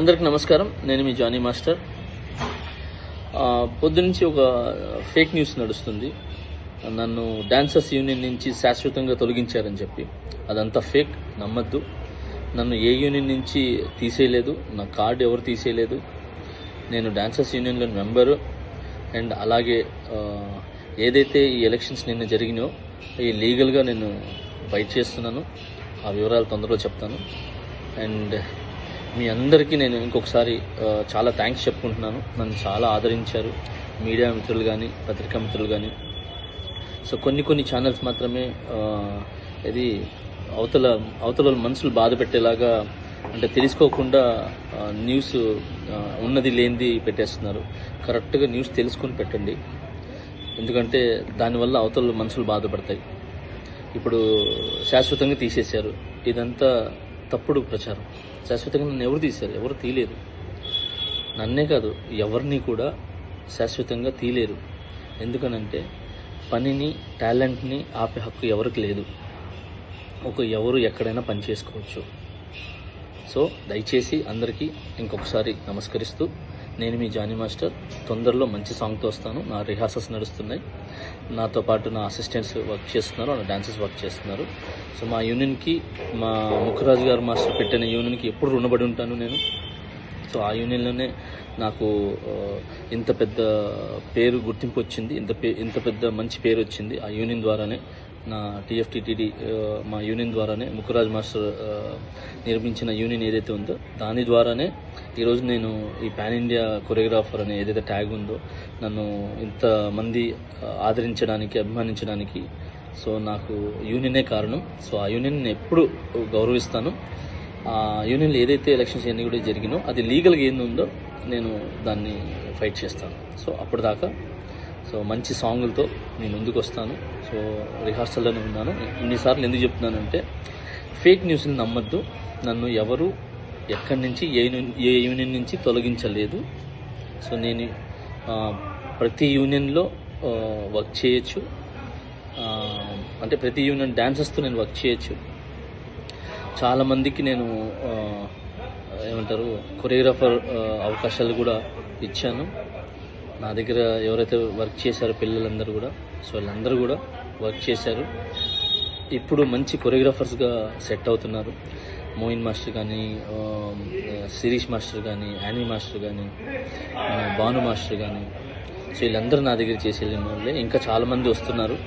అందరికీ నమస్కారం. నేను మీ జానీ మాస్టర్. పొద్దునుంచి ఒక ఫేక్ న్యూస్ నడుస్తుంది. నన్ను డాన్సర్స్ యూనియన్ నుంచి శాశ్వతంగా తొలగించారని చెప్పి. అదంతా ఫేక్, నమ్మద్దు. నన్ను ఏ యూనియన్ నుంచి తీసేయలేదు, నా కార్డు ఎవరు తీసేయలేదు. నేను డాన్సర్స్ యూనియన్లో మెంబరు. అండ్ అలాగే ఏదైతే ఈ ఎలక్షన్స్ నిన్న జరిగినాయో ఈ లీగల్గా నేను ఫైట్ చేస్తున్నాను. ఆ వివరాలు తొందరలో చెప్తాను. అండ్ మీ అందరికీ నేను ఇంకొకసారి చాలా థ్యాంక్స్ చెప్పుకుంటున్నాను. నన్ను చాలా ఆదరించారు మీడియా మిత్రులు కానీ, పత్రికా మిత్రులు కానీ. సో కొన్ని ఛానల్స్ మాత్రమే ఇది అవతల మనసులు బాధ పెట్టేలాగా, అంటే తెలుసుకోకుండా న్యూస్ ఉన్నది లేనిది పెట్టేస్తున్నారు. కరెక్ట్గా న్యూస్ తెలుసుకొని పెట్టండి, ఎందుకంటే దానివల్ల అవతల మనసులు బాధపడతాయి. ఇప్పుడు శాశ్వతంగా తీసేశారు, ఇదంతా తప్పుడు ప్రచారం. శాశ్వతంగా నన్ను ఎవరు తీశారు? ఎవరు తీయలేరు. నన్నే కాదు, ఎవరిని కూడా శాశ్వతంగా తీయలేరు. ఎందుకనంటే పనిని, టాలెంట్ని ఆపే హక్కు ఎవరికి లేదు. ఎవరు ఎక్కడైనా పని చేసుకోవచ్చు. సో దయచేసి అందరికీ ఇంకొకసారి నమస్కరిస్తూ, నేను మీ జానీ మాస్టర్. తొందరలో మంచి సాంగ్తో వస్తాను. నా రిహార్సల్స్ నడుస్తున్నాయి. నాతో పాటు నా అసిస్టెంట్స్ వర్క్ చేస్తున్నారు, నా డాన్సర్స్ వర్క్ చేస్తున్నారు. సో మా యూనియన్కి, మా ముఖరాజు గారు మాస్టర్ పెట్టిన యూనియన్కి ఎప్పుడు రుణపడి ఉంటాను నేను. సో ఆ యూనియన్లోనే నాకు ఇంత పెద్ద పేరు, గుర్తింపు వచ్చింది. ఇంత పెద్ద మంచి పేరు వచ్చింది ఆ యూనియన్ ద్వారానే. నా TFTTD మా యూనియన్ ద్వారానే, ముఖరాజ్ మాస్టర్ నిర్మించిన యూనియన్ ఏదైతే ఉందో దాని ద్వారానే ఈరోజు నేను ఈ పాన్ ఇండియా కొరియోగ్రాఫర్ అనే ఏదైతే ట్యాగ్ ఉందో నన్ను ఇంతమంది ఆదరించడానికి, అభిమానించడానికి సో నాకు యూనియనే కారణం. సో ఆ యూనియన్ నేను ఎప్పుడు గౌరవిస్తాను. ఆ యూనియన్లో ఏదైతే ఎలక్షన్స్ అన్నీ కూడా జరిగినో అది లీగల్గా ఏంది ఉందో నేను దాన్ని ఫైట్ చేస్తాను. సో అప్పటిదాకా సో మంచి సాంగులతో నేను ముందుకు వస్తాను. సో రిహార్సల్లోనే ఉన్నాను. ఇన్నిసార్లు ఎందుకు చెప్తున్నానంటే ఫేక్ న్యూస్ని నమ్మద్దు. నన్ను ఎవరు ఎక్కడి నుంచి ఏ యూనియన్ నుంచి తొలగించలేదు. సో నేను ప్రతి యూనియన్లో వర్క్ చేయొచ్చు. అంటే ప్రతి యూనియన్ డాన్సర్స్తో నేను వర్క్ చేయొచ్చు. చాలామందికి నేను కొరియోగ్రాఫర్ అవకాశాలు కూడా ఇచ్చాను. నా దగ్గర ఎవరైతే వర్క్ చేశారో పిల్లలందరూ కూడా, సో వాళ్ళందరూ కూడా వర్క్ చేశారు. ఇప్పుడు మంచి కొరియోగ్రాఫర్స్గా సెట్ అవుతున్నారు. మోయిన్ మాస్టర్ కానీ, శిరీష్ మాస్టర్ కానీ, యానీ మాస్టర్ కానీ, భాను మాస్టర్ కానీ, సో వీళ్ళందరూ నా దగ్గర చేసి వెళ్ళిన వాళ్ళే. ఇంకా చాలామంది వస్తున్నారు.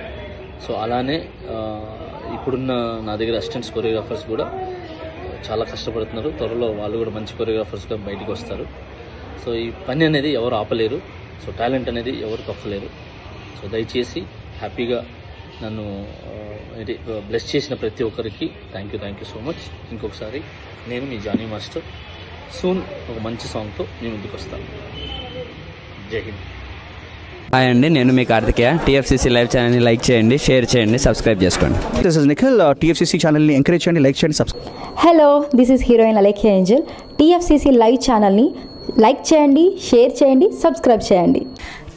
సో అలానే ఇప్పుడున్న నా దగ్గర అసిస్టెంట్స్ కొరియోగ్రాఫర్స్ కూడా చాలా కష్టపడుతున్నారు. త్వరలో వాళ్ళు కూడా మంచి కొరియోగ్రాఫర్స్గా బయటకు వస్తారు. సో ఈ పని అనేది ఎవరు ఆపలేరు. సో టాలెంట్ అనేది ఎవరు తొక్కలేరు. సో దయచేసి హ్యాపీగా నన్ను బ్లెస్ చేసిన ప్రతి ఒక్కరికి థ్యాంక్ యూ సో మచ్. ఇంకొకసారి నేను మీ జానీ మాస్టర్. సూన్ ఒక మంచి సాంగ్తో నేను ముందుకు వస్తాను. జై హింద్. హాయ్ అండి, నేను మీ కార్తికేయ. TFCC లైవ్ ఛానల్ని లైక్ చేయండి, షేర్ చేయండి, సబ్స్క్రైబ్ చేసుకోండి. This is Nikhil. TFCC ఛానల్ని ఎంకరేజ్ చేయండి, లైక్ చేయండి, subscribe. Hello, this is heroine Alekhya Angel. TFCC live ఛానల్ని లైక్ చేయండి, షేర్ చేయండి, సబ్స్క్రైబ్ చేయండి.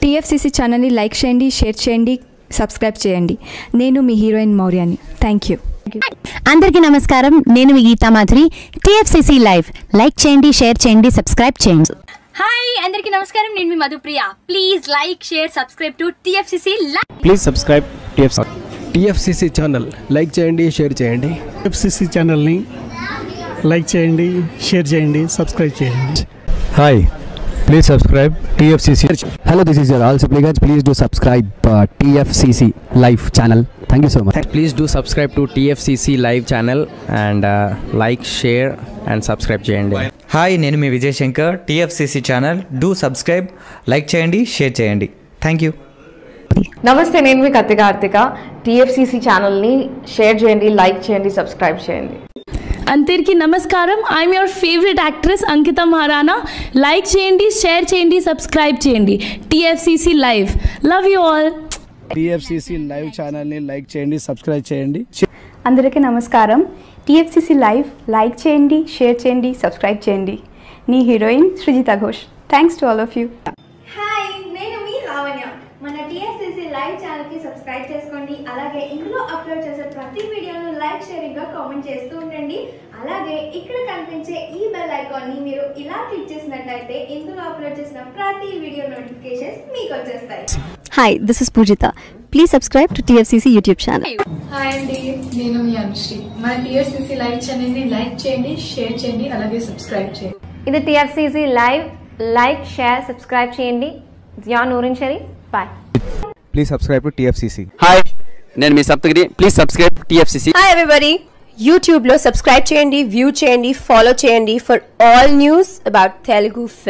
TFCC ఛానల్ని లైక్ చేయండి, షేర్ చేయండి, సబ్స్క్రైబ్ చేయండి. నేను మీ హీరోయిన్ మౌర్యాని. Thank you. అందరికీ నమస్కారం. నేను మీ Geetha Madhuri. TFCC live like చేయండి, షేర్ చేయండి, సబ్స్క్రైబ్ చేయండి. హాయ్, అందరికీ నమస్కారం. నేను మీ Madhupriya. Please like, share, subscribe to TFCC live. Please subscribe TFCC channel. Like చేయండి, షేర్ చేయండి. TFCC ఛానల్ని లైక్ చేయండి, షేర్ చేయండి, సబ్స్క్రైబ్ చేయండి. Hi, please subscribe TFCC. Hello, this is your ఆల్ Sipligunj. Please do subscribe TFCC live channel. Thank you so much. Please do subscribe to TFCC live channel and like, share and subscribe చేయండి. Hi, నేను మీ Vijay Shankar. TFCC channel do subscribe, like చేయండి, share చేయండి. Thank you. నమస్తే, నేను మీ Karthika. TFCC ఛానల్ని share చేయండి, like చేయండి, సబ్స్క్రైబ్ చేయండి. అందరికీ నమస్కారం. I'm your favourite actress Ankita Maharana. Like చేయండి, షేర్ చేయండి, సబ్స్క్రైబ్ చేయండి. TFCC live. Love you all. TFCC live ఛానల్ని లైక్ చేయండి, సబ్స్క్రైబ్ చేయండి. అందరికీ నమస్కారం. TFCC లైవ్ లైక్ చేయండి, షేర్ చేయండి, సబ్స్క్రైబ్ చేయండి. నీ heroine Srujitha Ghosh. Thanks to all of you. Hi, నేను మీ లావణ్య. మన TFCC లైవ్ ఛానల్కి సబ్స్క్రైబ్ చేసుకోండి. అలాగే ఇందులో అప్లోడ్ చేసే ప్రతి వీడియోను లైక్, షేరింగ్గా కామెంట్ చేస్తూ ఉండండి. అలాగే ఇక్కడ కనిపించే ఈ బెల్ ఐకాన్ ఐకాన్ని మీరు ఇలా క్లిక్ చేసినట్లయితే ఇందులో అప్లోడ్ చేసిన ప్రతి వీడియో నోటిఫికేషన్స్ మీకు వచ్చేస్తాయి. Hi, this is Pujita. Please subscribe to TFCC YouTube channel. Hi అండి, నేను మీ అనుశ్రీ. మన TFCC లైవ్ ఛానల్ని లైక్ చేయండి, షేర్ చేయండి, అలాగే సబ్స్క్రైబ్ చేయండి. ఇది TFCC live. Like, share, subscribe చేయండి. Zia Noorin Shari. Bye. Please subscribe to TFCC. Hi, నేను మీ Saptagiri. Please subscribe to TFCC. Hi everybody. YouTube లో సబ్స్క్రైబ్ చేయండి, వ్యూ చేయండి, ఫాలో చేయండి for all news about Telugu film.